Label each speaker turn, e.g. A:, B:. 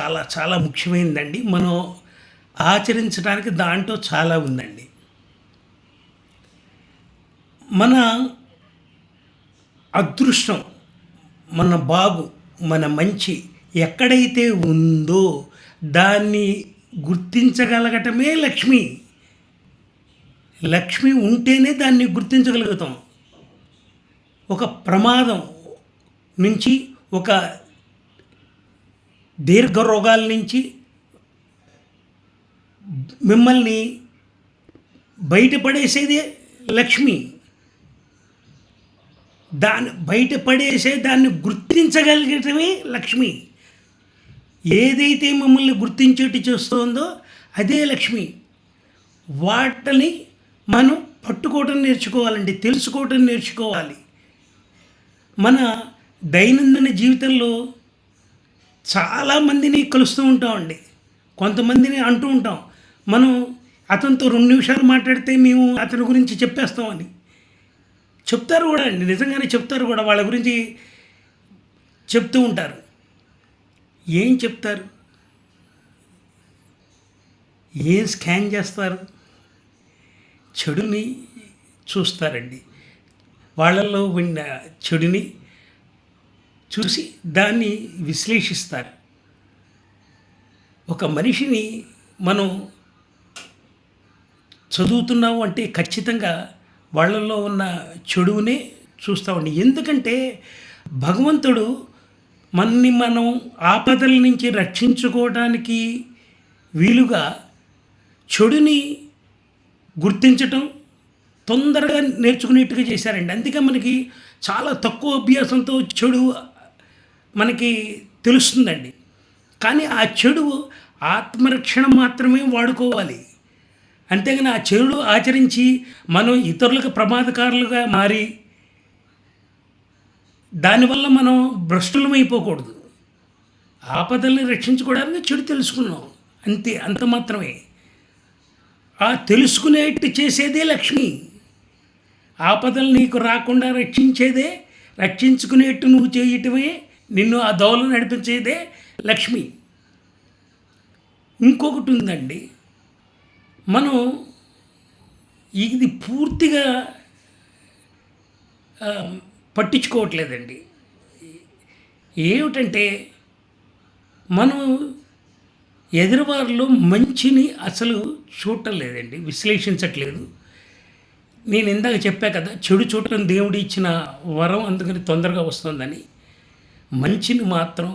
A: చాలా చాలా ముఖ్యమైనదండి. మనం ఆచరించడానికి దాంట్లో చాలా ఉందండి. మన అదృష్టం, మన బాగు, మన మంచి ఎక్కడైతే ఉందో దాన్ని గుర్తించగలగటమే లక్ష్మి. లక్ష్మి ఉంటేనే దాన్ని గుర్తించగలుగుతాం. ఒక ప్రమాదం నుంచి, ఒక దీర్ఘ రోగాల నుంచి మిమ్మల్ని బయటపడేసేదే లక్ష్మి. దాన్ని బయటపడేసే దాన్ని గుర్తించగలిగటమే లక్ష్మి. ఏదైతే మమ్మల్ని గుర్తించేటి చేస్తుందో అదే లక్ష్మి. వాటిని మనం పట్టుకోవటం నేర్చుకోవాలండి, తెలుసుకోవటం నేర్చుకోవాలి. మన దైనందిన జీవితంలో చాలామందిని కలుస్తూ ఉంటామండి. కొంతమందిని అంటూ ఉంటాం, మనం అతనితో 2 నిమిషాలు మాట్లాడితే మేము అతని గురించి చెప్పేస్తామని. చెప్తారు కూడా అండి, నిజంగానే చెప్తారు కూడా. వాళ్ళ గురించి చెప్తూ ఉంటారు. ఏం చెప్తారు? ఏం స్కాన్ చేస్తారు? చెడుని చూస్తారండి. వాళ్ళల్లో ఉన్న చెడుని చూసి దాన్ని విశ్లేషిస్తారు. ఒక మనిషిని మనం చదువుతున్నాము అంటే ఖచ్చితంగా వాళ్ళల్లో ఉన్న చెడునే చూస్తామండి. ఎందుకంటే భగవంతుడు మనం ఆపదల నుంచి రక్షించుకోవడానికి వీలుగా చెడుని గుర్తించటం తొందరగా నేర్చుకునేట్టుగా చేశారండి. అందుకే మనకి చాలా తక్కువ అభ్యాసంతో చెడు మనకి తెలుస్తుందండి. కానీ ఆ చెడు ఆత్మరక్షణ మాత్రమే వాడుకోవాలి. అంతేగాని ఆ చెడు ఆచరించి మనం ఇతరులకు ప్రమాదకారులుగా మారి దానివల్ల మనం భ్రష్టులమైపోకూడదు. ఆపదల్ని రక్షించుకోవడానికి చెడు తెలుసుకున్నాం, అంతే, అంత మాత్రమే. ఆ తెలుసుకునేట్టు చేసేదే లక్ష్మి. ఆపదలు నీకు రాకుండా రక్షించేదే, రక్షించుకునేట్టు నువ్వు చేయటమే, నిన్ను ఆ దోవలో నడిపించేదే లక్ష్మి. ఇంకొకటి ఉందండి, మనం ఇది పూర్తిగా పట్టించుకోవట్లేదండి. ఏమిటంటే మనం ఎదురువారిలో మంచిని అసలు చూడటం లేదండి, విశ్లేషించట్లేదు. నేను ఇందాక చెప్పా కదా, చెడు చూడటం దేవుడు ఇచ్చిన వరం, అందుకని తొందరగా వస్తుందని. మంచిని మాత్రం